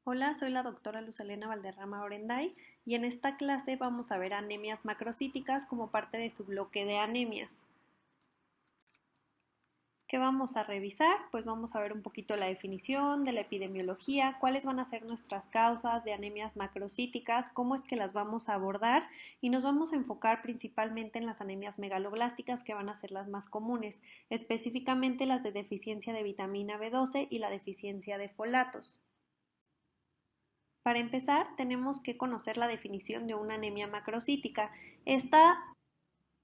Hola, soy la doctora Luz Helena Valderrama Orenday y en esta clase vamos a ver anemias macrocíticas como parte de su bloque de anemias. ¿Qué vamos a revisar? Pues vamos a ver un poquito la definición de la epidemiología, cuáles van a ser nuestras causas de anemias macrocíticas, cómo es que las vamos a abordar y nos vamos a enfocar principalmente en las anemias megaloblásticas que van a ser las más comunes, específicamente las de deficiencia de vitamina B12 y la deficiencia de folatos. Para empezar, tenemos que conocer la definición de una anemia macrocítica. Esta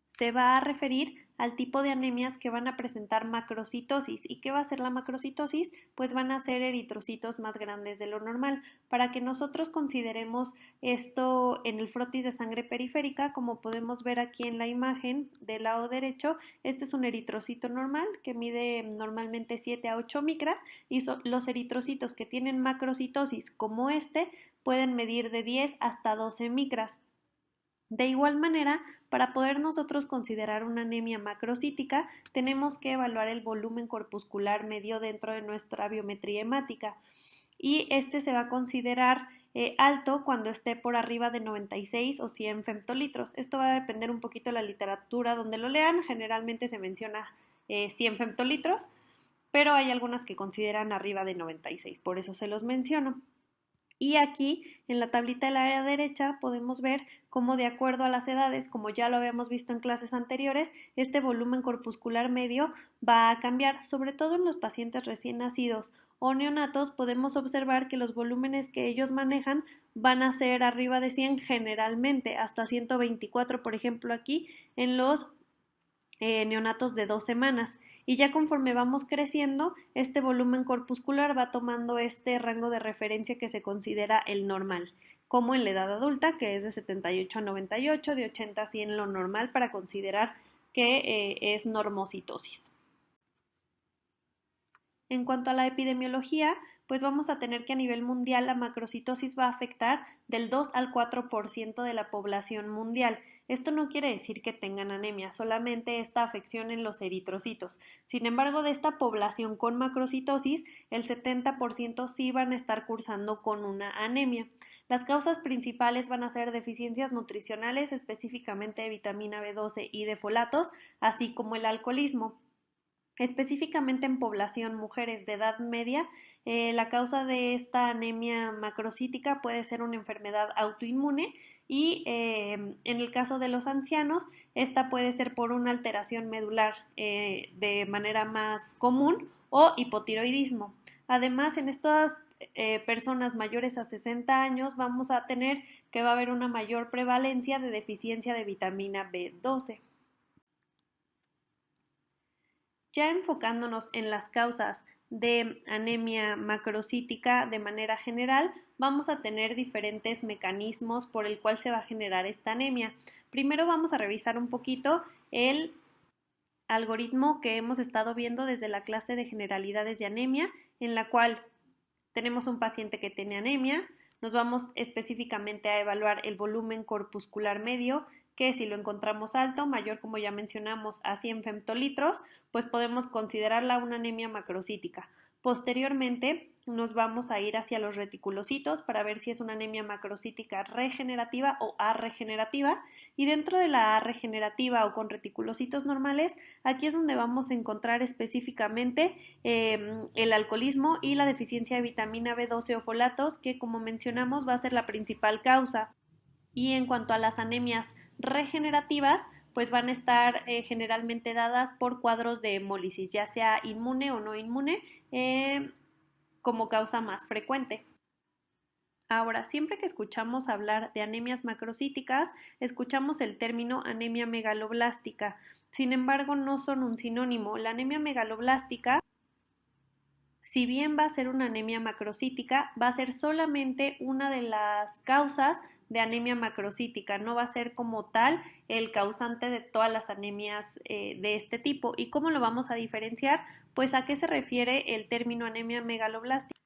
se va a referir al tipo de anemias que van a presentar macrocitosis. ¿Y qué va a ser la macrocitosis? Pues van a ser eritrocitos más grandes de lo normal. Para que nosotros consideremos esto en el frotis de sangre periférica, como podemos ver aquí en la imagen del lado derecho, este es un eritrocito normal que mide normalmente 7 a 8 micras y los eritrocitos que tienen macrocitosis como este pueden medir de 10 hasta 12 micras. De igual manera, para poder nosotros considerar una anemia macrocítica, tenemos que evaluar el volumen corpuscular medio dentro de nuestra biometría hemática y este se va a considerar alto cuando esté por arriba de 96 o 100 femtolitros. Esto va a depender un poquito de la literatura donde lo lean, generalmente se menciona 100 femtolitros, pero hay algunas que consideran arriba de 96, por eso se los menciono. Y aquí en la tablita de la derecha podemos ver cómo de acuerdo a las edades, como ya lo habíamos visto en clases anteriores, este volumen corpuscular medio va a cambiar, sobre todo en los pacientes recién nacidos o neonatos podemos observar que los volúmenes que ellos manejan van a ser arriba de 100 generalmente, hasta 124 por ejemplo aquí en los neonatos de 2 semanas y ya conforme vamos creciendo, este volumen corpuscular va tomando este rango de referencia que se considera el normal, como en la edad adulta, que es de 78 a 98, de 80 a 100 lo normal para considerar que es normocitosis. En cuanto a la epidemiología, pues vamos a tener que a nivel mundial la macrocitosis va a afectar del 2 al 4% de la población mundial. Esto no quiere decir que tengan anemia, solamente esta afección en los eritrocitos. Sin embargo, de esta población con macrocitosis, el 70% sí van a estar cursando con una anemia. Las causas principales van a ser deficiencias nutricionales, específicamente de vitamina B12 y de folatos, así como el alcoholismo. Específicamente en población mujeres de edad media, la causa de esta anemia macrocítica puede ser una enfermedad autoinmune y en el caso de los ancianos, esta puede ser por una alteración medular de manera más común o hipotiroidismo. Además, en estas personas mayores a 60 años vamos a tener que va a haber una mayor prevalencia de deficiencia de vitamina B12. Ya enfocándonos en las causas de anemia macrocítica de manera general, vamos a tener diferentes mecanismos por el cual se va a generar esta anemia. Primero vamos a revisar un poquito el algoritmo que hemos estado viendo desde la clase de generalidades de anemia, en la cual tenemos un paciente que tiene anemia, nos vamos específicamente a evaluar el volumen corpuscular medio, que si lo encontramos alto, mayor como ya mencionamos a 100 femtolitros, pues podemos considerarla una anemia macrocítica. Posteriormente nos vamos a ir hacia los reticulocitos para ver si es una anemia macrocítica regenerativa o arregenerativa y dentro de la arregenerativa o con reticulocitos normales, aquí es donde vamos a encontrar específicamente el alcoholismo y la deficiencia de vitamina B12 o folatos que como mencionamos va a ser la principal causa. Y en cuanto a las anemias regenerativas, pues van a estar generalmente dadas por cuadros de hemólisis, ya sea inmune o no inmune, como causa más frecuente. Ahora, siempre que escuchamos hablar de anemias macrocíticas, escuchamos el término anemia megaloblástica. Sin embargo, no son un sinónimo. La anemia megaloblástica, si bien va a ser una anemia macrocítica, va a ser solamente una de las causas de anemia macrocítica, no va a ser como tal el causante de todas las anemias de este tipo. ¿Y cómo lo vamos a diferenciar? Pues a qué se refiere el término anemia megaloblástica.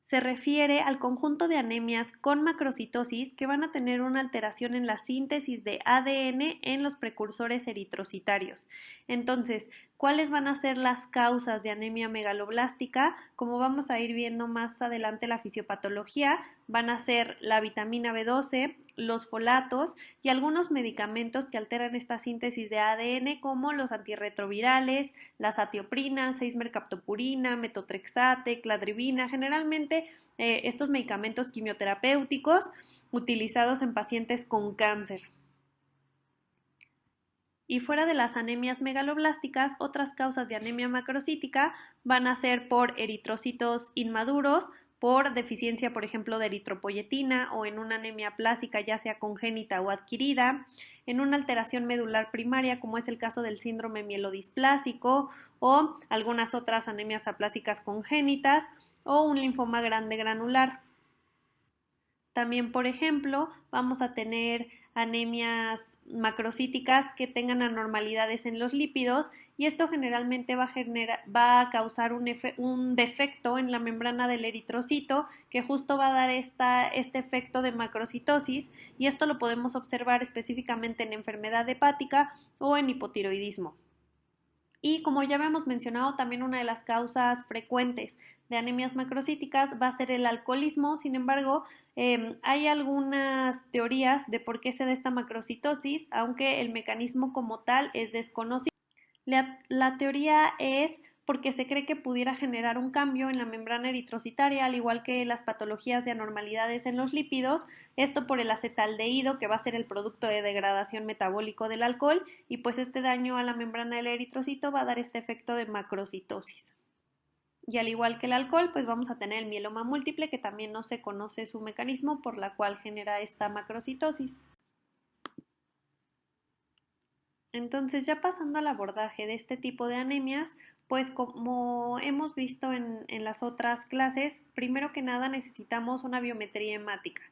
Se refiere al conjunto de anemias con macrocitosis que van a tener una alteración en la síntesis de ADN en los precursores eritrocitarios. Entonces, ¿Cuáles van a ser las causas de anemia megaloblástica? Como vamos a ir viendo más adelante la fisiopatología, van a ser la vitamina B12, los folatos y algunos medicamentos que alteran esta síntesis de ADN como los antirretrovirales, la satioprina, 6-mercaptopurina, metotrexate, cladribina, generalmente estos medicamentos quimioterapéuticos utilizados en pacientes con cáncer. Y fuera de las anemias megaloblásticas, otras causas de anemia macrocítica van a ser por eritrocitos inmaduros, por deficiencia, por ejemplo, de eritropoyetina o en una anemia plásica, ya sea congénita o adquirida, en una alteración medular primaria, como es el caso del síndrome mielodisplásico o algunas otras anemias aplásicas congénitas o un linfoma grande granular. También, por ejemplo, vamos a tener anemias macrocíticas que tengan anormalidades en los lípidos y esto generalmente va a causar un defecto en la membrana del eritrocito que justo va a dar este efecto de macrocitosis y esto lo podemos observar específicamente en enfermedad hepática o en hipotiroidismo. Y como ya habíamos mencionado, también una de las causas frecuentes de anemias macrocíticas va a ser el alcoholismo. Sin embargo, hay algunas teorías de por qué se da esta macrocitosis, aunque el mecanismo como tal es desconocido. La teoría es porque se cree que pudiera generar un cambio en la membrana eritrocitaria, al igual que las patologías de anormalidades en los lípidos, esto por el acetaldehído, que va a ser el producto de degradación metabólico del alcohol, y pues este daño a la membrana del eritrocito va a dar este efecto de macrocitosis. Y al igual que el alcohol, pues vamos a tener el mieloma múltiple, que también no se conoce su mecanismo por la cual genera esta macrocitosis. Entonces, ya pasando al abordaje de este tipo de anemias, pues como hemos visto en las otras clases, primero que nada necesitamos una biometría hemática.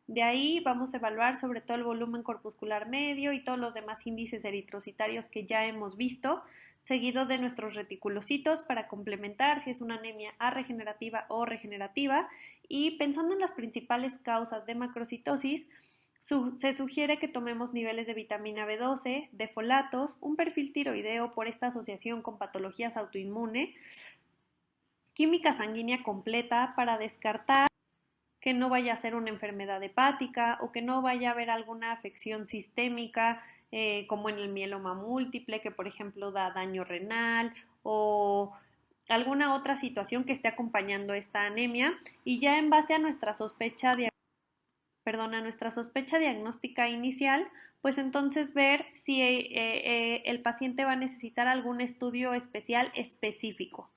De ahí vamos a evaluar sobre todo el volumen corpuscular medio y todos los demás índices eritrocitarios que ya hemos visto, seguido de nuestros reticulocitos para complementar si es una anemia arregenerativa o regenerativa. Y pensando en las principales causas de macrocitosis, se sugiere que tomemos niveles de vitamina B12, de folatos, un perfil tiroideo por esta asociación con patologías autoinmunes, química sanguínea completa para descartar que no vaya a ser una enfermedad hepática o que no vaya a haber alguna afección sistémica como en el mieloma múltiple, que por ejemplo da daño renal o alguna otra situación que esté acompañando esta anemia y ya en base a nuestra sospecha diagnóstica inicial, pues entonces ver si el paciente va a necesitar algún estudio especial específico,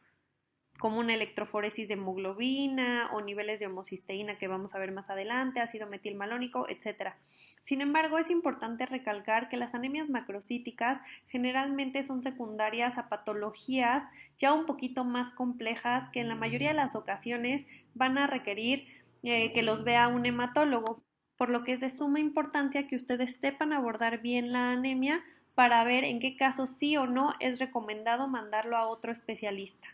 como una electroforesis de hemoglobina o niveles de homocisteína que vamos a ver más adelante, ácido metilmalónico, etc. Sin embargo, es importante recalcar que las anemias macrocíticas generalmente son secundarias a patologías ya un poquito más complejas que en la mayoría de las ocasiones van a requerir que los vea un hematólogo, por lo que es de suma importancia que ustedes sepan abordar bien la anemia para ver en qué casos sí o no es recomendado mandarlo a otro especialista.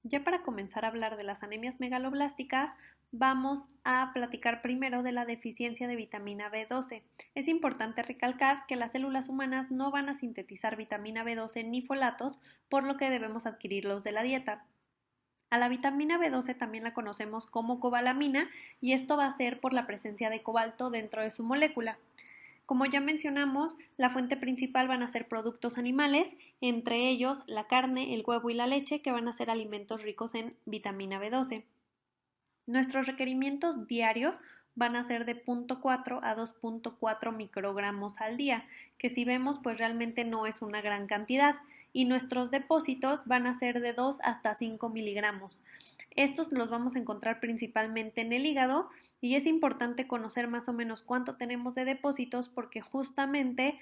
Ya para comenzar a hablar de las anemias megaloblásticas, vamos a platicar primero de la deficiencia de vitamina B12. Es importante recalcar que las células humanas no van a sintetizar vitamina B12 ni folatos, por lo que debemos adquirirlos de la dieta. A la vitamina B12 también la conocemos como cobalamina y esto va a ser por la presencia de cobalto dentro de su molécula. Como ya mencionamos, la fuente principal van a ser productos animales, entre ellos la carne, el huevo y la leche, que van a ser alimentos ricos en vitamina B12. Nuestros requerimientos diarios van a ser de 0.4 a 2.4 microgramos al día, que si vemos pues realmente no es una gran cantidad, y nuestros depósitos van a ser de 2 hasta 5 miligramos. Estos los vamos a encontrar principalmente en el hígado y es importante conocer más o menos cuánto tenemos de depósitos porque justamente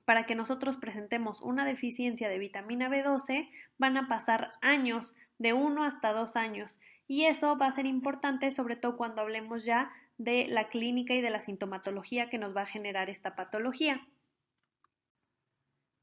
para que nosotros presentemos una deficiencia de vitamina B12 van a pasar años, de 1 hasta 2 años. Y eso va a ser importante sobre todo cuando hablemos ya de la clínica y de la sintomatología que nos va a generar esta patología.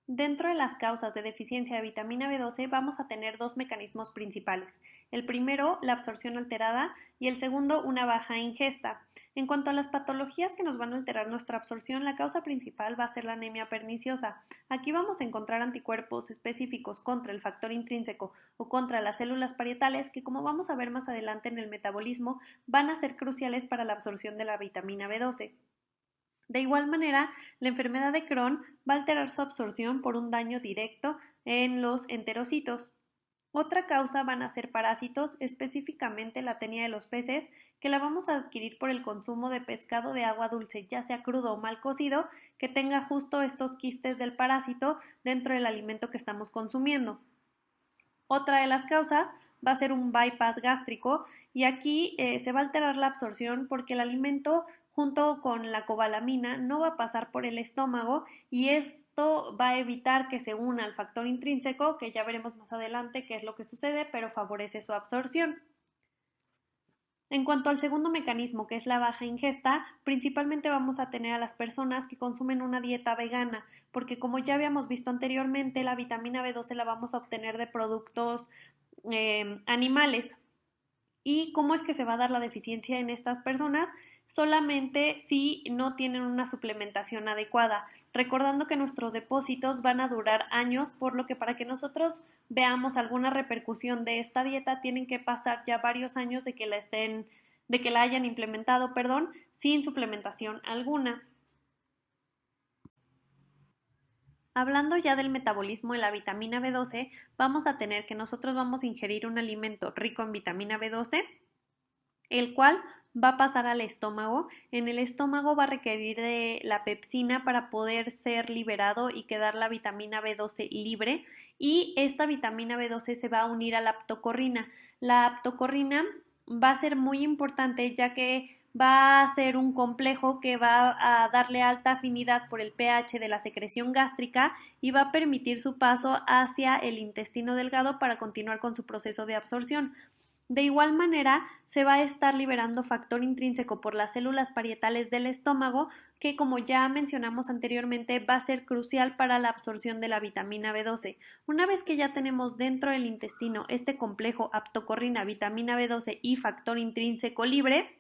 Dentro de las causas de deficiencia de vitamina B12 vamos a tener dos mecanismos principales. El primero, la absorción alterada y el segundo, una baja ingesta. En cuanto a las patologías que nos van a alterar nuestra absorción, la causa principal va a ser la anemia perniciosa. Aquí vamos a encontrar anticuerpos específicos contra el factor intrínseco o contra las células parietales que, como vamos a ver más adelante en el metabolismo, van a ser cruciales para la absorción de la vitamina B12. De igual manera, la enfermedad de Crohn va a alterar su absorción por un daño directo en los enterocitos. Otra causa van a ser parásitos, específicamente la tenia de los peces, que la vamos a adquirir por el consumo de pescado de agua dulce, ya sea crudo o mal cocido, que tenga justo estos quistes del parásito dentro del alimento que estamos consumiendo. Otra de las causas va a ser un bypass gástrico y aquí se va a alterar la absorción porque el alimento junto con la cobalamina no va a pasar por el estómago y esto va a evitar que se una al factor intrínseco, que ya veremos más adelante qué es lo que sucede, pero favorece su absorción. En cuanto al segundo mecanismo, que es la baja ingesta, principalmente vamos a tener a las personas que consumen una dieta vegana, porque como ya habíamos visto anteriormente, la vitamina B12 la vamos a obtener de productos animales. ¿Y cómo es que se va a dar la deficiencia en estas personas? Solamente si no tienen una suplementación adecuada, recordando que nuestros depósitos van a durar años, por lo que para que nosotros veamos alguna repercusión de esta dieta tienen que pasar ya varios años de que la hayan implementado, sin suplementación alguna. Hablando ya del metabolismo de la vitamina B12, vamos a tener que nosotros vamos a ingerir un alimento rico en vitamina B12, el cual va a pasar al estómago. En el estómago va a requerir de la pepsina para poder ser liberado y quedar la vitamina B12 libre, y esta vitamina B12 se va a unir a la aptocorrina. La aptocorrina va a ser muy importante ya que va a ser un complejo que va a darle alta afinidad por el pH de la secreción gástrica y va a permitir su paso hacia el intestino delgado para continuar con su proceso de absorción. De igual manera, se va a estar liberando factor intrínseco por las células parietales del estómago, que como ya mencionamos anteriormente va a ser crucial para la absorción de la vitamina B12. Una vez que ya tenemos dentro del intestino este complejo aptocorrina, vitamina B12 y factor intrínseco libre,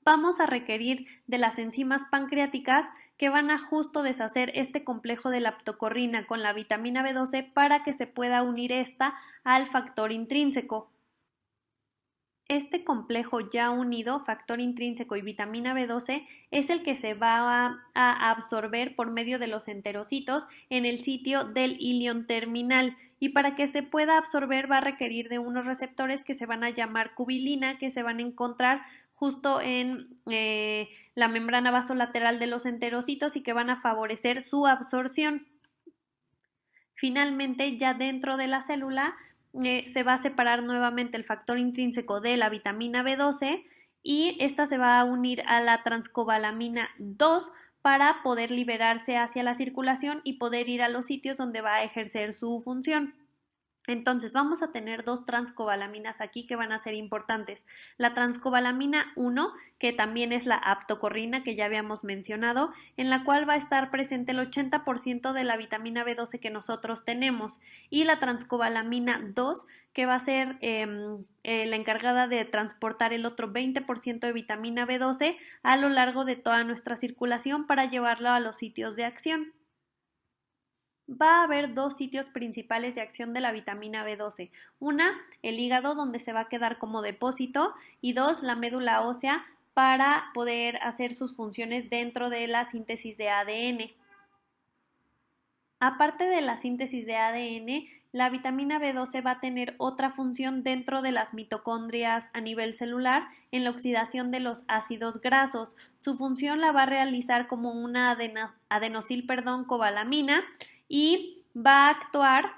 vamos a requerir de las enzimas pancreáticas que van a justo deshacer este complejo de la aptocorrina con la vitamina B12 para que se pueda unir esta al factor intrínseco. Este complejo ya unido, factor intrínseco y vitamina B12, es el que se va a absorber por medio de los enterocitos en el sitio del ilion terminal, y para que se pueda absorber va a requerir de unos receptores que se van a llamar cubilina, que se van a encontrar justo en la membrana vasolateral de los enterocitos y que van a favorecer su absorción. Finalmente, ya dentro de la célula se va a separar nuevamente el factor intrínseco de la vitamina B12 y esta se va a unir a la transcobalamina 2 para poder liberarse hacia la circulación y poder ir a los sitios donde va a ejercer su función. Entonces vamos a tener dos transcobalaminas aquí que van a ser importantes. La transcobalamina 1, que también es la aptocorrina que ya habíamos mencionado, en la cual va a estar presente el 80% de la vitamina B12 que nosotros tenemos, y la transcobalamina 2, que va a ser la encargada de transportar el otro 20% de vitamina B12 a lo largo de toda nuestra circulación para llevarlo a los sitios de acción. Va a haber dos sitios principales de acción de la vitamina B12. Una, el hígado, donde se va a quedar como depósito, y dos, la médula ósea para poder hacer sus funciones dentro de la síntesis de ADN. Aparte de la síntesis de ADN, la vitamina B12 va a tener otra función dentro de las mitocondrias a nivel celular en la oxidación de los ácidos grasos. Su función la va a realizar como una cobalamina y va a actuar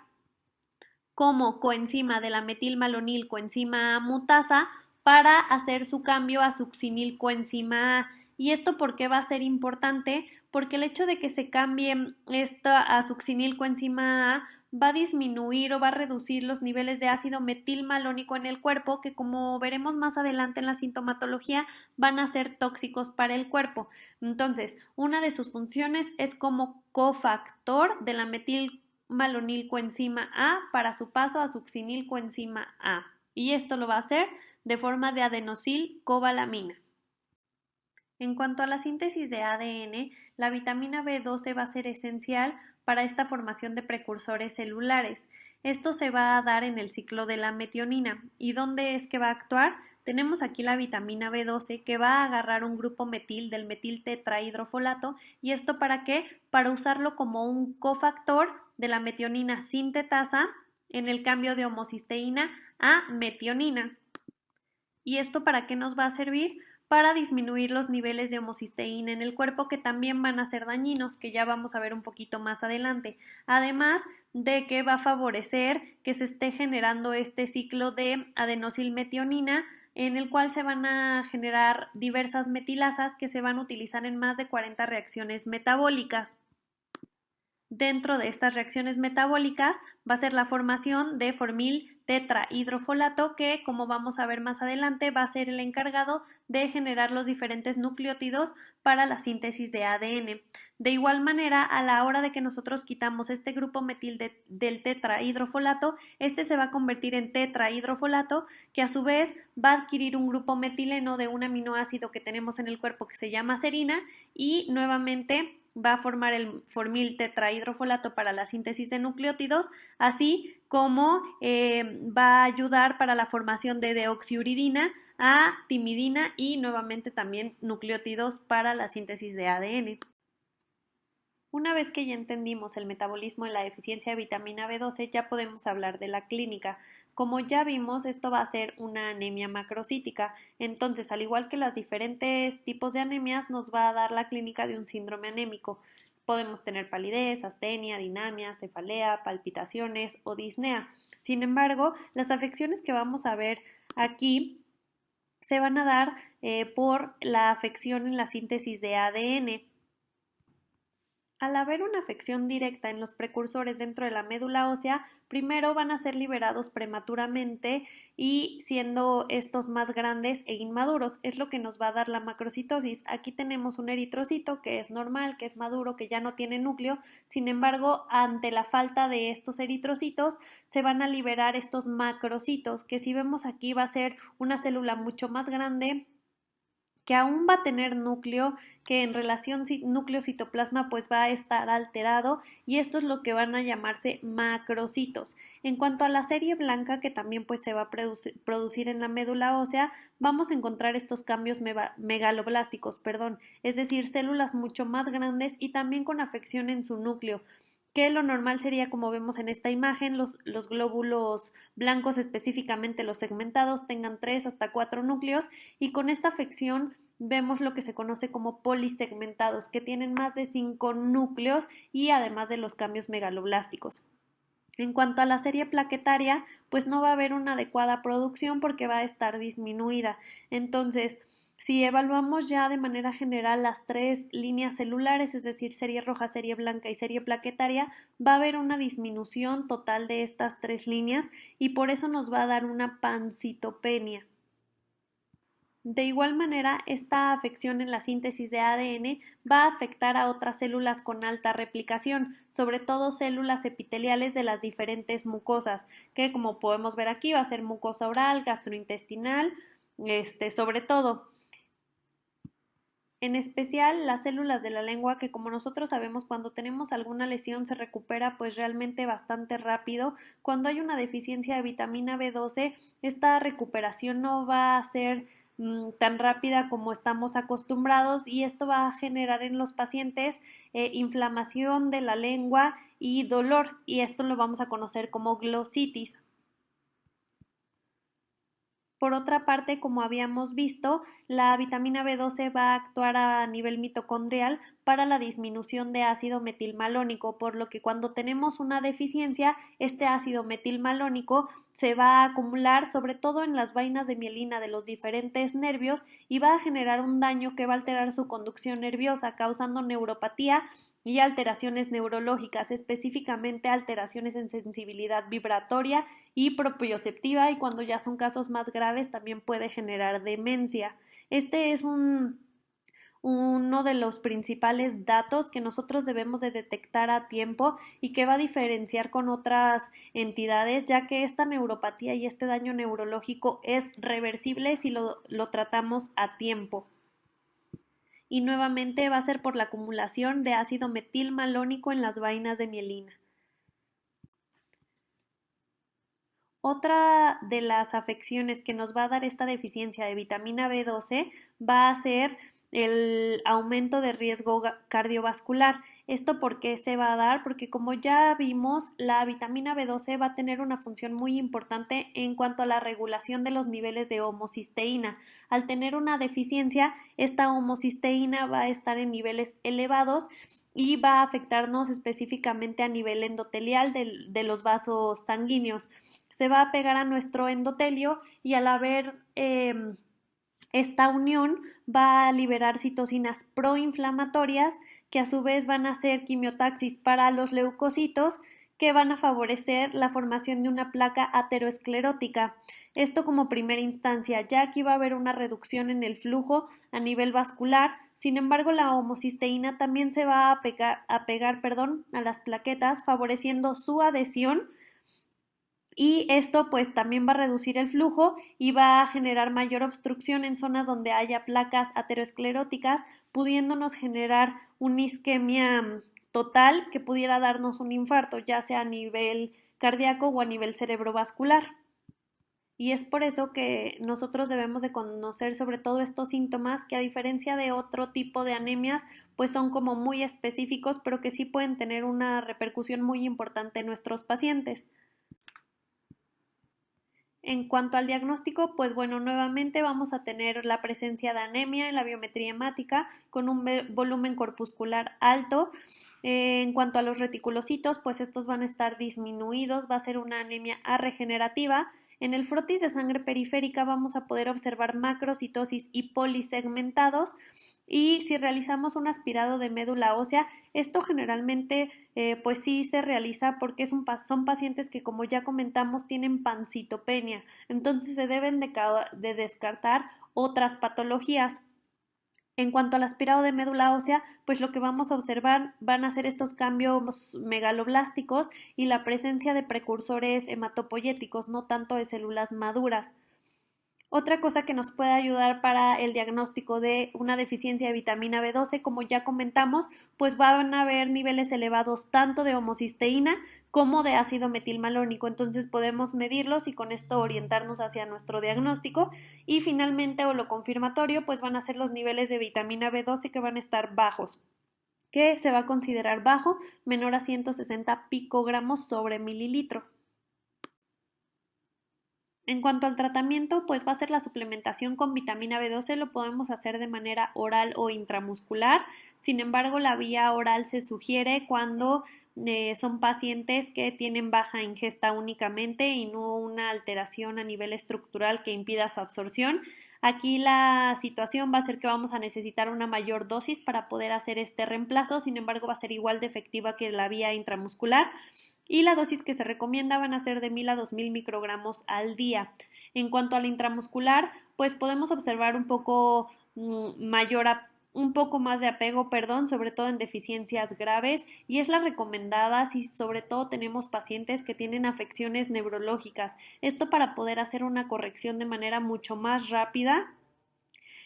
como coenzima de la metilmalonil coenzima mutasa para hacer su cambio a succinilcoenzima A. ¿Y esto por qué va a ser importante? Porque el hecho de que se cambie esta a succinilcoenzima A va a disminuir o va a reducir los niveles de ácido metilmalónico en el cuerpo, que como veremos más adelante en la sintomatología van a ser tóxicos para el cuerpo. Entonces, una de sus funciones es como cofactor de la metilmalonilcoenzima A para su paso a succinilcoenzima A. Y esto lo va a hacer de forma de adenosilcobalamina. En cuanto a la síntesis de ADN, la vitamina B12 va a ser esencial para esta formación de precursores celulares. Esto se va a dar en el ciclo de la metionina. ¿Y dónde es que va a actuar? Tenemos aquí la vitamina B12 que va a agarrar un grupo metil del metiltetrahidrofolato. ¿Y esto para qué? Para usarlo como un cofactor de la metionina sintetasa en el cambio de homocisteína a metionina. ¿Y esto para qué nos va a servir? Para disminuir los niveles de homocisteína en el cuerpo, que también van a ser dañinos, que ya vamos a ver un poquito más adelante. Además de que va a favorecer que se esté generando este ciclo de adenosilmetionina, en el cual se van a generar diversas metilasas que se van a utilizar en más de 40 reacciones metabólicas. Dentro de estas reacciones metabólicas va a ser la formación de formil tetrahidrofolato, que como vamos a ver más adelante va a ser el encargado de generar los diferentes nucleótidos para la síntesis de ADN. De igual manera, a la hora de que nosotros quitamos este grupo metil del tetrahidrofolato, este se va a convertir en tetrahidrofolato, que a su vez va a adquirir un grupo metileno de un aminoácido que tenemos en el cuerpo que se llama serina, y nuevamente va a formar el formil tetrahidrofolato para la síntesis de nucleótidos, así como va a ayudar para la formación de deoxiuridina, a timidina y nuevamente también nucleótidos para la síntesis de ADN. Una vez que ya entendimos el metabolismo en la deficiencia de vitamina B12, ya podemos hablar de la clínica. Como ya vimos, esto va a ser una anemia macrocítica. Entonces, al igual que los diferentes tipos de anemias, nos va a dar la clínica de un síndrome anémico. Podemos tener palidez, astenia, dinamia, cefalea, palpitaciones o disnea. Sin embargo, las afecciones que vamos a ver aquí se van a dar por la afección en la síntesis de ADN. Al haber una afección directa en los precursores dentro de la médula ósea, primero van a ser liberados prematuramente y siendo estos más grandes e inmaduros. Es lo que nos va a dar la macrocitosis. Aquí tenemos un eritrocito que es normal, que es maduro, que ya no tiene núcleo. Sin embargo, ante la falta de estos eritrocitos, se van a liberar estos macrocitos, que si vemos aquí va a ser una célula mucho más grande, que aún va a tener núcleo, que en relación núcleo-citoplasma pues va a estar alterado, y esto es lo que van a llamarse macrocitos. En cuanto a la serie blanca, que también pues se va a producir en la médula ósea, vamos a encontrar estos cambios megaloblásticos, es decir, células mucho más grandes y también con afección en su núcleo, que lo normal sería, como vemos en esta imagen, los glóbulos blancos, específicamente los segmentados, tengan 3 hasta 4 núcleos, y con esta afección vemos lo que se conoce como polisegmentados, que tienen más de 5 núcleos y además de los cambios megaloblásticos. En cuanto a la serie plaquetaria, pues no va a haber una adecuada producción porque va a estar disminuida. Entonces, si evaluamos ya de manera general las 3 líneas celulares, es decir, serie roja, serie blanca y serie plaquetaria, va a haber una disminución total de estas 3 líneas y por eso nos va a dar una pancitopenia. De igual manera, esta afección en la síntesis de ADN va a afectar a otras células con alta replicación, sobre todo células epiteliales de las diferentes mucosas, que como podemos ver aquí va a ser mucosa oral, gastrointestinal, sobre todo. En especial las células de la lengua, que como nosotros sabemos, cuando tenemos alguna lesión se recupera pues realmente bastante rápido. Cuando hay una deficiencia de vitamina B12, esta recuperación no va a ser tan rápida como estamos acostumbrados, y esto va a generar en los pacientes inflamación de la lengua y dolor, y esto lo vamos a conocer como glositis. Por otra parte, como habíamos visto, la vitamina B12 va a actuar a nivel mitocondrial para la disminución de ácido metilmalónico, por lo que cuando tenemos una deficiencia, este ácido metilmalónico se va a acumular sobre todo en las vainas de mielina de los diferentes nervios y va a generar un daño que va a alterar su conducción nerviosa, causando neuropatía y alteraciones neurológicas, específicamente alteraciones en sensibilidad vibratoria y propioceptiva, y cuando ya son casos más graves también puede generar demencia. Este es uno de los principales datos que nosotros debemos de detectar a tiempo y que va a diferenciar con otras entidades, ya que esta neuropatía y este daño neurológico es reversible si lo tratamos a tiempo. Y nuevamente va a ser por la acumulación de ácido metilmalónico en las vainas de mielina. Otra de las afecciones que nos va a dar esta deficiencia de vitamina B12 va a ser el aumento de riesgo cardiovascular. ¿Esto por qué se va a dar? Porque como ya vimos, la vitamina B12 va a tener una función muy importante en cuanto a la regulación de los niveles de homocisteína. Al tener una deficiencia, esta homocisteína va a estar en niveles elevados y va a afectarnos específicamente a nivel endotelial de los vasos sanguíneos. Se va a pegar a nuestro endotelio y al haber esta unión va a liberar citocinas proinflamatorias que a su vez van a hacer quimiotaxis para los leucocitos que van a favorecer la formación de una placa aterosclerótica. Esto como primera instancia, ya aquí va a haber una reducción en el flujo a nivel vascular. Sin embargo, la homocisteína también se va a pegar a las plaquetas, favoreciendo su adhesión, y esto pues también va a reducir el flujo y va a generar mayor obstrucción en zonas donde haya placas ateroscleróticas, pudiéndonos generar una isquemia total que pudiera darnos un infarto, ya sea a nivel cardíaco o a nivel cerebrovascular. Y es por eso que nosotros debemos de conocer sobre todo estos síntomas que, a diferencia de otro tipo de anemias, pues son como muy específicos, pero que sí pueden tener una repercusión muy importante en nuestros pacientes. En cuanto al diagnóstico, pues bueno, nuevamente vamos a tener la presencia de anemia en la biometría hemática con un volumen corpuscular alto. En cuanto a los reticulocitos, pues estos van a estar disminuidos, va a ser una anemia arregenerativa. En el frotis de sangre periférica vamos a poder observar macrocitosis y polisegmentados. Y si realizamos un aspirado de médula ósea, esto generalmente pues sí se realiza porque son pacientes que, como ya comentamos, tienen pancitopenia, entonces se deben de descartar otras patologías. En cuanto al aspirado de médula ósea, pues lo que vamos a observar van a ser estos cambios megaloblásticos y la presencia de precursores hematopoyéticos, no tanto de células maduras. Otra cosa que nos puede ayudar para el diagnóstico de una deficiencia de vitamina B12, como ya comentamos, pues van a haber niveles elevados tanto de homocisteína como de ácido metilmalónico. Entonces podemos medirlos y con esto orientarnos hacia nuestro diagnóstico. Y finalmente, o lo confirmatorio, pues van a ser los niveles de vitamina B12 que van a estar bajos, que se va a considerar bajo, menor a 160 picogramos sobre mililitro. En cuanto al tratamiento, pues va a ser la suplementación con vitamina B12, lo podemos hacer de manera oral o intramuscular. Sin embargo, la vía oral se sugiere cuando son pacientes que tienen baja ingesta únicamente y no una alteración a nivel estructural que impida su absorción. Aquí la situación va a ser que vamos a necesitar una mayor dosis para poder hacer este reemplazo, sin embargo va a ser igual de efectiva que la vía intramuscular. Y la dosis que se recomienda van a ser de 1000 a 2000 microgramos al día. En cuanto a la intramuscular, pues podemos observar un poco más de apego, sobre todo en deficiencias graves, y es la recomendada si sobre todo tenemos pacientes que tienen afecciones neurológicas. Esto para poder hacer una corrección de manera mucho más rápida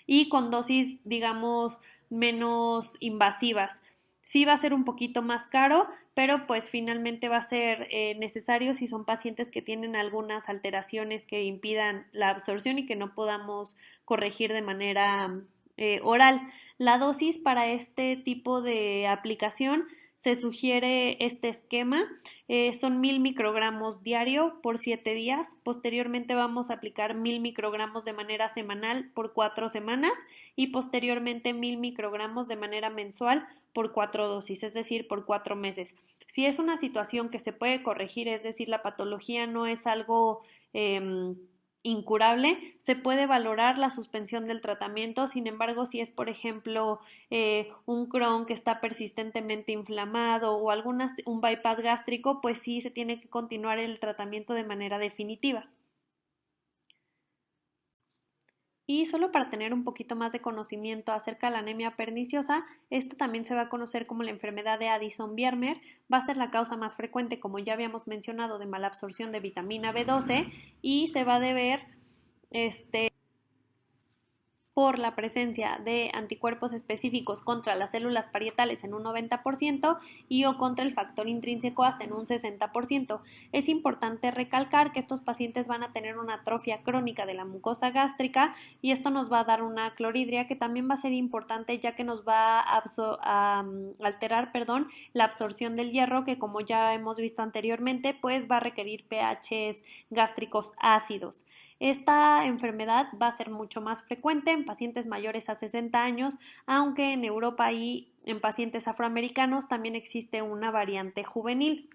y con dosis, digamos, menos invasivas. Sí va a ser un poquito más caro, pero pues finalmente va a ser necesario si son pacientes que tienen algunas alteraciones que impidan la absorción y que no podamos corregir de manera oral. La dosis para este tipo de aplicación se sugiere este esquema, son 1000 microgramos diario por 7 días, posteriormente vamos a aplicar 1000 microgramos de manera semanal por 4 semanas y posteriormente 1000 microgramos de manera mensual por 4 dosis, es decir, por 4 meses. Si es una situación que se puede corregir, es decir, la patología no es algo incurable, se puede valorar la suspensión del tratamiento. Sin embargo, si es, por ejemplo, un Crohn que está persistentemente inflamado o un bypass gástrico, pues sí se tiene que continuar el tratamiento de manera definitiva. Y solo para tener un poquito más de conocimiento acerca de la anemia perniciosa, esta también se va a conocer como la enfermedad de Addison-Biermer. Va a ser la causa más frecuente, como ya habíamos mencionado, de mala absorción de vitamina B12 y se va a deber por la presencia de anticuerpos específicos contra las células parietales en un 90% y o contra el factor intrínseco hasta en un 60%. Es importante recalcar que estos pacientes van a tener una atrofia crónica de la mucosa gástrica y esto nos va a dar una clorhidria que también va a ser importante ya que nos va a alterar la absorción del hierro, que como ya hemos visto anteriormente, pues va a requerir pHs gástricos ácidos. Esta enfermedad va a ser mucho más frecuente en pacientes mayores a 60 años, aunque en Europa y en pacientes afroamericanos también existe una variante juvenil.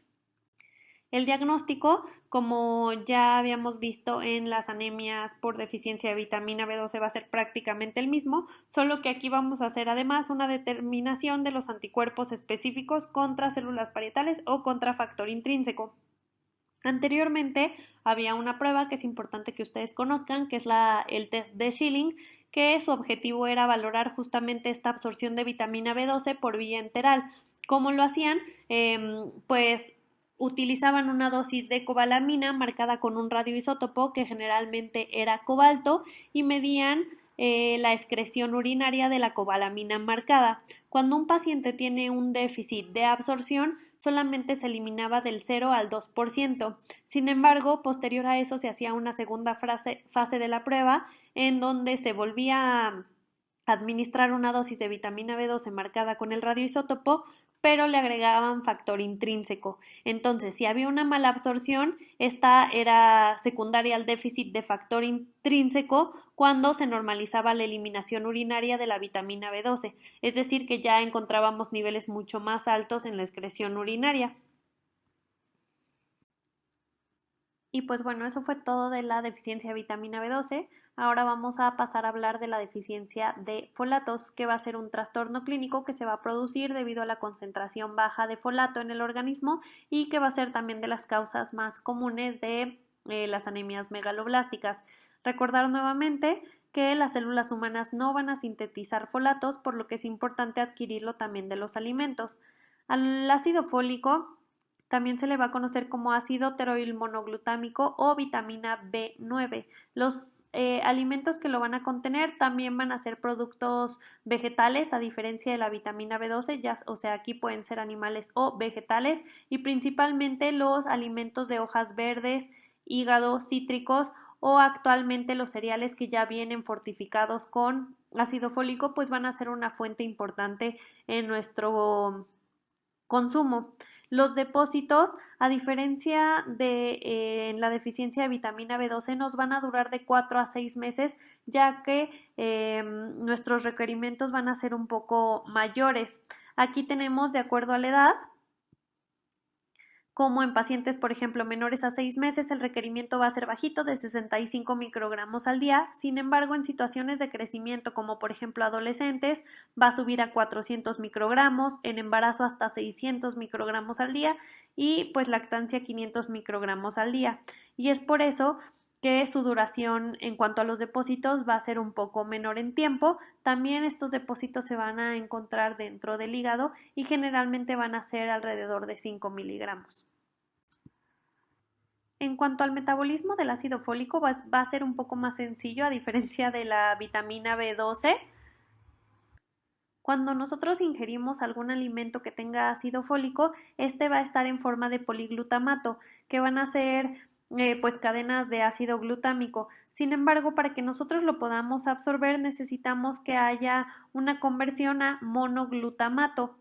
El diagnóstico, como ya habíamos visto en las anemias por deficiencia de vitamina B12, va a ser prácticamente el mismo, solo que aquí vamos a hacer además una determinación de los anticuerpos específicos contra células parietales o contra factor intrínseco. Anteriormente había una prueba que es importante que ustedes conozcan, que es el test de Schilling, que su objetivo era valorar justamente esta absorción de vitamina B12 por vía enteral. ¿Cómo lo hacían? Pues utilizaban una dosis de cobalamina marcada con un radioisótopo que generalmente era cobalto y medían la excreción urinaria de la cobalamina marcada. Cuando un paciente tiene un déficit de absorción, solamente se eliminaba del 0 al 2%. Sin embargo, posterior a eso se hacía una segunda fase de la prueba en donde se volvía a administrar una dosis de vitamina B12 marcada con el radioisótopo, pero le agregaban factor intrínseco. Entonces, si había una mala absorción, esta era secundaria al déficit de factor intrínseco cuando se normalizaba la eliminación urinaria de la vitamina B12, es decir, que ya encontrábamos niveles mucho más altos en la excreción urinaria. Y pues bueno, eso fue todo de la deficiencia de vitamina B12. Ahora vamos a pasar a hablar de la deficiencia de folatos, que va a ser un trastorno clínico que se va a producir debido a la concentración baja de folato en el organismo y que va a ser también de las causas más comunes de las anemias megaloblásticas. Recordar nuevamente que las células humanas no van a sintetizar folatos, por lo que es importante adquirirlo también de los alimentos. Al ácido fólico también se le va a conocer como ácido teroilmonoglutámico o vitamina B9. Los alimentos que lo van a contener también van a ser productos vegetales, a diferencia de la vitamina B12, o sea, aquí pueden ser animales o vegetales, y principalmente los alimentos de hojas verdes, hígados, cítricos o actualmente los cereales que ya vienen fortificados con ácido fólico, pues van a ser una fuente importante en nuestro consumo. Los depósitos, a diferencia de la deficiencia de vitamina B12, nos van a durar de 4 a 6 meses, ya que nuestros requerimientos van a ser un poco mayores. Aquí tenemos, de acuerdo a la edad, como en pacientes, por ejemplo, menores a 6 meses, el requerimiento va a ser bajito, de 65 microgramos al día. Sin embargo, en situaciones de crecimiento, como por ejemplo adolescentes, va a subir a 400 microgramos, en embarazo hasta 600 microgramos al día y pues lactancia 500 microgramos al día. Y es por eso que su duración en cuanto a los depósitos va a ser un poco menor en tiempo. También estos depósitos se van a encontrar dentro del hígado y generalmente van a ser alrededor de 5 miligramos. En cuanto al metabolismo del ácido fólico, va a ser un poco más sencillo a diferencia de la vitamina B12. Cuando nosotros ingerimos algún alimento que tenga ácido fólico, este va a estar en forma de poliglutamato, que van a ser pues cadenas de ácido glutámico. Sin embargo, para que nosotros lo podamos absorber, necesitamos que haya una conversión a monoglutamato.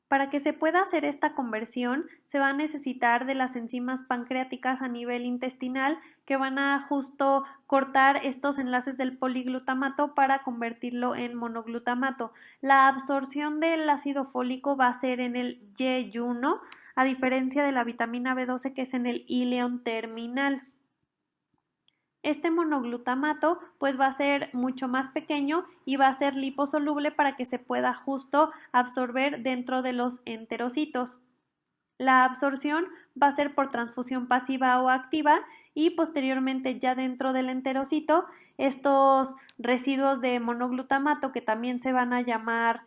Para que se pueda hacer esta conversión, se va a necesitar de las enzimas pancreáticas a nivel intestinal que van a justo cortar estos enlaces del poliglutamato para convertirlo en monoglutamato. La absorción del ácido fólico va a ser en el yeyuno, a diferencia de la vitamina B12 que es en el íleon terminal. este monoglutamato pues va a ser mucho más pequeño y va a ser liposoluble para que se pueda justo absorber dentro de los enterocitos. La absorción va a ser por transfusión pasiva o activa y posteriormente ya dentro del enterocito estos residuos de monoglutamato, que también se van a llamar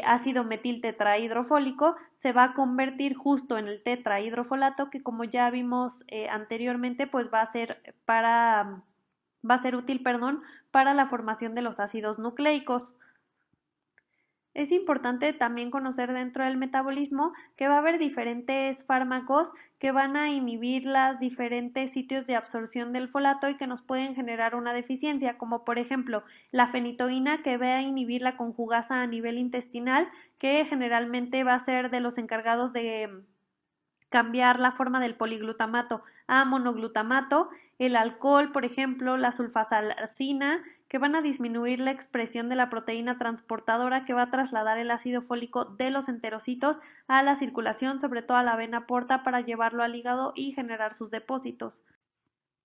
ácido metil tetrahidrofólico, se va a convertir justo en el tetrahidrofolato, que como ya vimos anteriormente pues va a ser útil, para la formación de los ácidos nucleicos. Es importante también conocer dentro del metabolismo que va a haber diferentes fármacos que van a inhibir los diferentes sitios de absorción del folato y que nos pueden generar una deficiencia, como por ejemplo la fenitoína, que va a inhibir la conjugasa a nivel intestinal, que generalmente va a ser de los encargados de cambiar la forma del poliglutamato a monoglutamato, el alcohol, por ejemplo, la sulfasalazina, que van a disminuir la expresión de la proteína transportadora que va a trasladar el ácido fólico de los enterocitos a la circulación, sobre todo a la vena porta, para llevarlo al hígado y generar sus depósitos.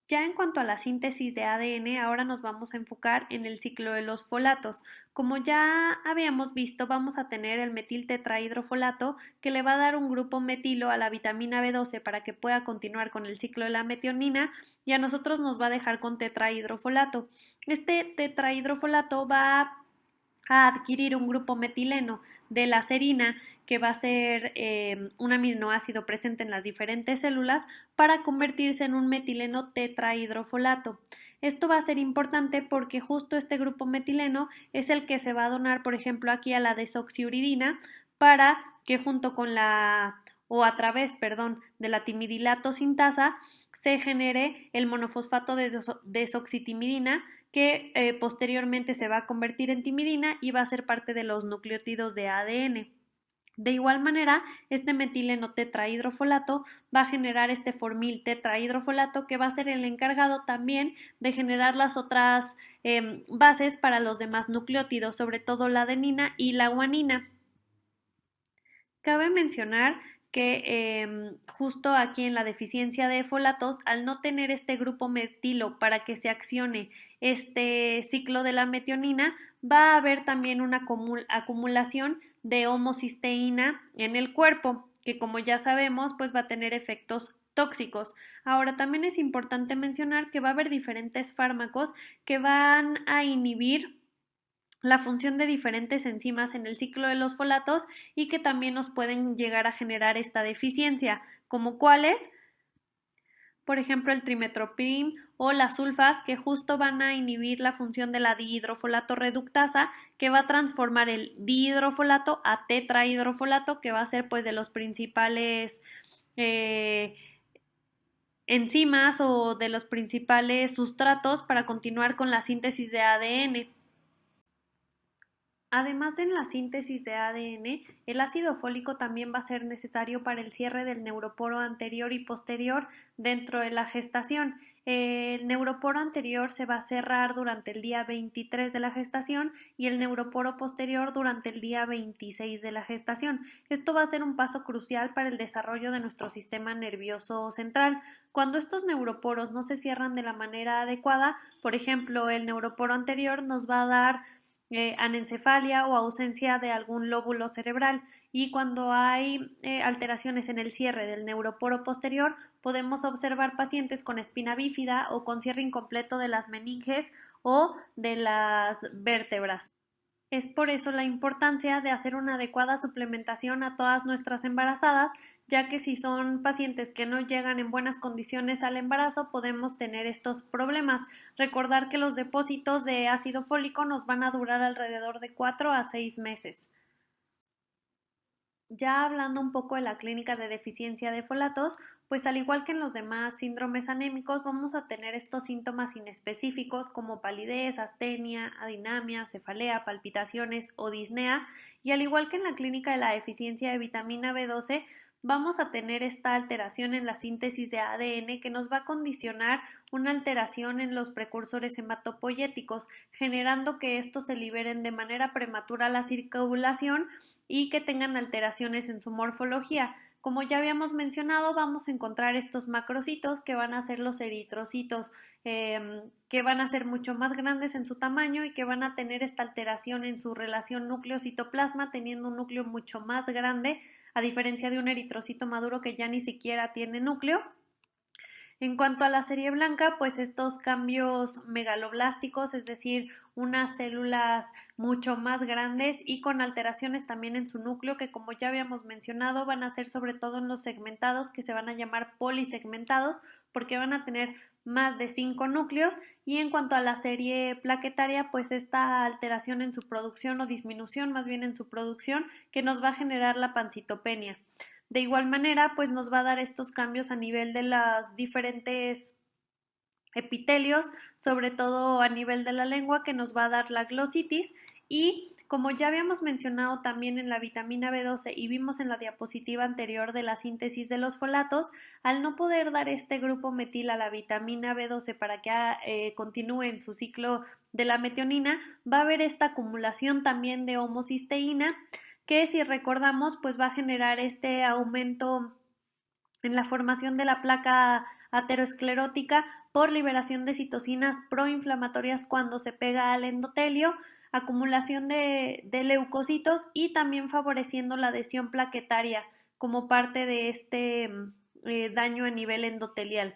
Ya en cuanto a la síntesis de ADN, ahora nos vamos a enfocar en el ciclo de los folatos. Como ya habíamos visto, vamos a tener el metil tetrahidrofolato, que le va a dar un grupo metilo a la vitamina B12 para que pueda continuar con el ciclo de la metionina, y a nosotros nos va a dejar con tetrahidrofolato. Este tetrahidrofolato va a adquirir un grupo metileno de la serina, que va a ser un aminoácido presente en las diferentes células, para convertirse en un metileno tetrahidrofolato. Esto va a ser importante porque justo este grupo metileno es el que se va a donar, por ejemplo, aquí a la desoxiuridina, para que junto con a través de la timidilato sintasa se genere el monofosfato de desoxitimidina, que posteriormente se va a convertir en timidina y va a ser parte de los nucleótidos de ADN. De igual manera, este metileno tetrahidrofolato va a generar este formil tetrahidrofolato, que va a ser el encargado también de generar las otras bases para los demás nucleótidos, sobre todo la adenina y la guanina. Cabe mencionar que justo aquí en la deficiencia de folatos, al no tener este grupo metilo para que se accione este ciclo de la metionina, va a haber también una acumulación de homocisteína en el cuerpo, que como ya sabemos, pues va a tener efectos tóxicos. Ahora, también es importante mencionar que va a haber diferentes fármacos que van a inhibir la función de diferentes enzimas en el ciclo de los folatos y que también nos pueden llegar a generar esta deficiencia, como cuáles, por ejemplo, el trimetoprim o las sulfas, que justo van a inhibir la función de la dihidrofolato reductasa, que va a transformar el dihidrofolato a tetrahidrofolato, que va a ser pues de los principales enzimas o de los principales sustratos para continuar con la síntesis de ADN. Además de la síntesis de ADN, el ácido fólico también va a ser necesario para el cierre del neuroporo anterior y posterior dentro de la gestación. El neuroporo anterior se va a cerrar durante el día 23 de la gestación y el neuroporo posterior durante el día 26 de la gestación. Esto va a ser un paso crucial para el desarrollo de nuestro sistema nervioso central. Cuando estos neuroporos no se cierran de la manera adecuada, por ejemplo, el neuroporo anterior nos va a dar anencefalia o ausencia de algún lóbulo cerebral, y cuando hay alteraciones en el cierre del neuroporo posterior, podemos observar pacientes con espina bífida o con cierre incompleto de las meninges o de las vértebras. Es por eso la importancia de hacer una adecuada suplementación a todas nuestras embarazadas, ya que si son pacientes que no llegan en buenas condiciones al embarazo, podemos tener estos problemas. Recordar que los depósitos de ácido fólico nos van a durar alrededor de 4 a 6 meses. Ya hablando un poco de la clínica de deficiencia de folatos, pues al igual que en los demás síndromes anémicos, vamos a tener estos síntomas inespecíficos como palidez, astenia, adinamia, cefalea, palpitaciones o disnea, y al igual que en la clínica de la deficiencia de vitamina B12, vamos a tener esta alteración en la síntesis de ADN que nos va a condicionar una alteración en los precursores hematopoyéticos, generando que estos se liberen de manera prematura a la circulación y que tengan alteraciones en su morfología. Como ya habíamos mencionado, vamos a encontrar estos macrocitos que van a ser los eritrocitos, que van a ser mucho más grandes en su tamaño y que van a tener esta alteración en su relación núcleo-citoplasma, teniendo un núcleo mucho más grande, a diferencia de un eritrocito maduro que ya ni siquiera tiene núcleo. En cuanto a la serie blanca, pues estos cambios megaloblásticos, es decir, unas células mucho más grandes y con alteraciones también en su núcleo, que como ya habíamos mencionado, van a ser sobre todo en los segmentados, que se van a llamar polisegmentados, porque van a tener más de 5 núcleos. Y en cuanto a la serie plaquetaria, pues esta alteración en su producción o disminución más bien en su producción, que nos va a generar la pancitopenia. De igual manera, pues nos va a dar estos cambios a nivel de las diferentes epitelios, sobre todo a nivel de la lengua, que nos va a dar la glositis. Y como ya habíamos mencionado también en la vitamina B12 y vimos en la diapositiva anterior de la síntesis de los folatos, al no poder dar este grupo metil a la vitamina B12 para que continúe en su ciclo de la metionina, va a haber esta acumulación también de homocisteína, que si recordamos pues va a generar este aumento en la formación de la placa aterosclerótica por liberación de citocinas proinflamatorias cuando se pega al endotelio, acumulación de leucocitos y también favoreciendo la adhesión plaquetaria como parte de este daño a nivel endotelial.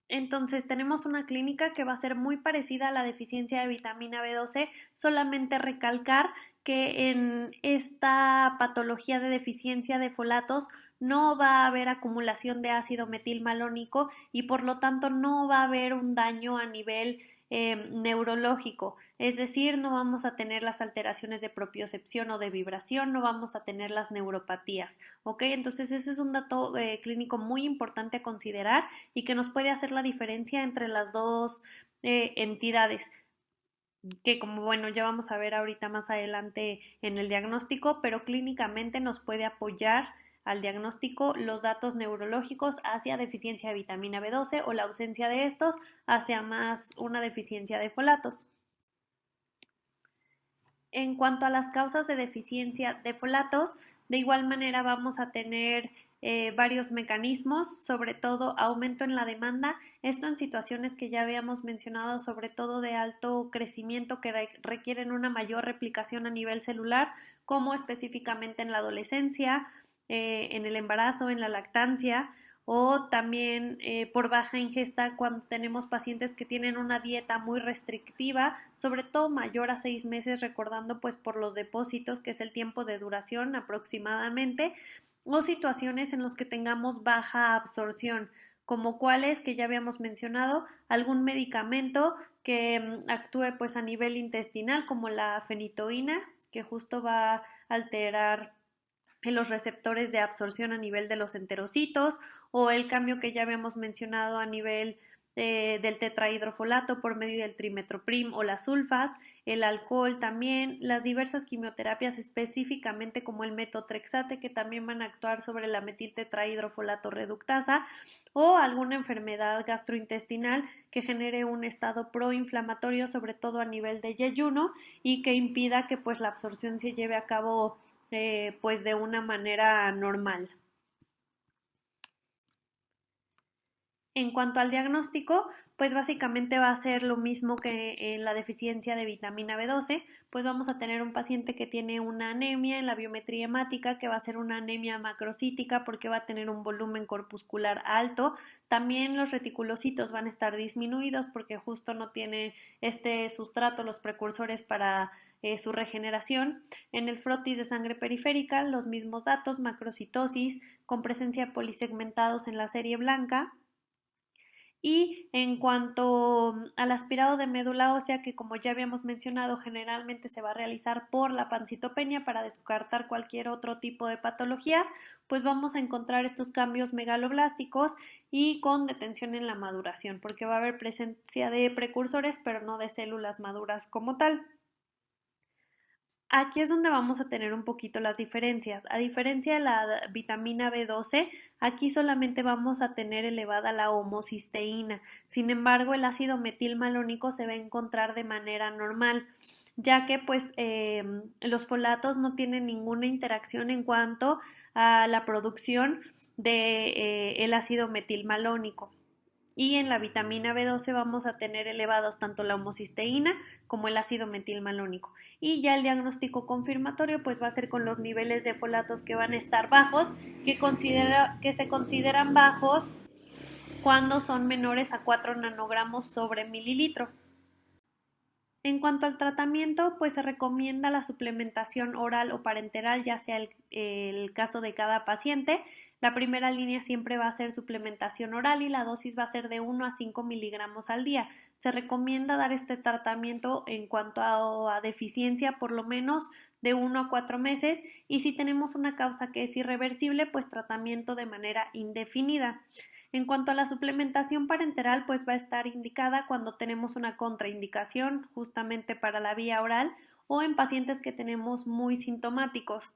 Entonces tenemos una clínica que va a ser muy parecida a la deficiencia de vitamina B12, solamente recalcar que en esta patología de deficiencia de folatos no va a haber acumulación de ácido metilmalónico y por lo tanto no va a haber un daño a nivel neurológico, es decir, no vamos a tener las alteraciones de propiocepción o de vibración, no vamos a tener las neuropatías, ¿ok? Entonces ese es un dato clínico muy importante a considerar y que nos puede hacer la diferencia entre las dos entidades, que como bueno ya vamos a ver ahorita más adelante en el diagnóstico, pero clínicamente nos puede apoyar al diagnóstico los datos neurológicos hacia deficiencia de vitamina B12 o la ausencia de estos hacia más una deficiencia de folatos. En cuanto a las causas de deficiencia de folatos, de igual manera vamos a tener varios mecanismos, sobre todo aumento en la demanda, esto en situaciones que ya habíamos mencionado, sobre todo de alto crecimiento que requieren una mayor replicación a nivel celular, como específicamente en la adolescencia, en el embarazo, en la lactancia, o también por baja ingesta cuando tenemos pacientes que tienen una dieta muy restrictiva, sobre todo mayor a 6 meses, recordando pues por los depósitos, que es el tiempo de duración aproximadamente, o situaciones en las que tengamos baja absorción, como cuáles que ya habíamos mencionado, algún medicamento que actúe pues a nivel intestinal, como la fenitoína, que justo va a alterar en los receptores de absorción a nivel de los enterocitos, o el cambio que ya habíamos mencionado a nivel del tetrahidrofolato por medio del trimetoprim o las sulfas, el alcohol también, las diversas quimioterapias específicamente como el metotrexate, que también van a actuar sobre la metiltetrahidrofolato reductasa, o alguna enfermedad gastrointestinal que genere un estado proinflamatorio, sobre todo a nivel de yeyuno, y que impida que pues la absorción se lleve a cabo pues de una manera normal. En cuanto al diagnóstico, pues básicamente va a ser lo mismo que en la deficiencia de vitamina B12, pues vamos a tener un paciente que tiene una anemia en la biometría hemática, que va a ser una anemia macrocítica porque va a tener un volumen corpuscular alto. También los reticulocitos van a estar disminuidos porque justo no tiene este sustrato, los precursores para su regeneración. En el frotis de sangre periférica, los mismos datos, macrocitosis con presencia de polisegmentados en la serie blanca. Y en cuanto al aspirado de médula ósea, que como ya habíamos mencionado, generalmente se va a realizar por la pancitopenia para descartar cualquier otro tipo de patologías, pues vamos a encontrar estos cambios megaloblásticos y con detención en la maduración, porque va a haber presencia de precursores, pero no de células maduras como tal. Aquí es donde vamos a tener un poquito las diferencias. A diferencia de la vitamina B12, aquí solamente vamos a tener elevada la homocisteína. Sin embargo, el ácido metilmalónico se va a encontrar de manera normal, ya que pues los folatos no tienen ninguna interacción en cuanto a la producción de el ácido metilmalónico. Y en la vitamina B12 vamos a tener elevados tanto la homocisteína como el ácido metilmalónico. Y ya el diagnóstico confirmatorio pues va a ser con los niveles de folatos que van a estar bajos, que se consideran bajos cuando son menores a 4 nanogramos sobre mililitro. En cuanto al tratamiento, pues se recomienda la suplementación oral o parenteral, ya sea el caso de cada paciente. La primera línea siempre va a ser suplementación oral y la dosis va a ser de 1 a 5 miligramos al día. Se recomienda dar este tratamiento en cuanto a deficiencia por lo menos de 1 a 4 meses y si tenemos una causa que es irreversible, pues tratamiento de manera indefinida. En cuanto a la suplementación parenteral, pues va a estar indicada cuando tenemos una contraindicación justamente para la vía oral o en pacientes que tenemos muy sintomáticos.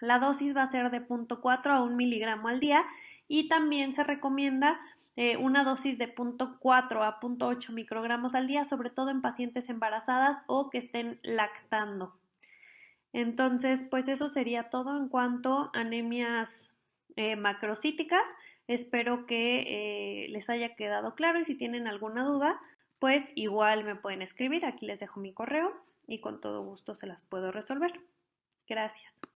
La dosis va a ser de 0.4 a 1 miligramo al día y también se recomienda una dosis de 0.4 a 0.8 microgramos al día, sobre todo en pacientes embarazadas o que estén lactando. Entonces, pues eso sería todo en cuanto a anemias macrocíticas. Espero que les haya quedado claro y si tienen alguna duda, pues igual me pueden escribir. Aquí les dejo mi correo y con todo gusto se las puedo resolver. Gracias.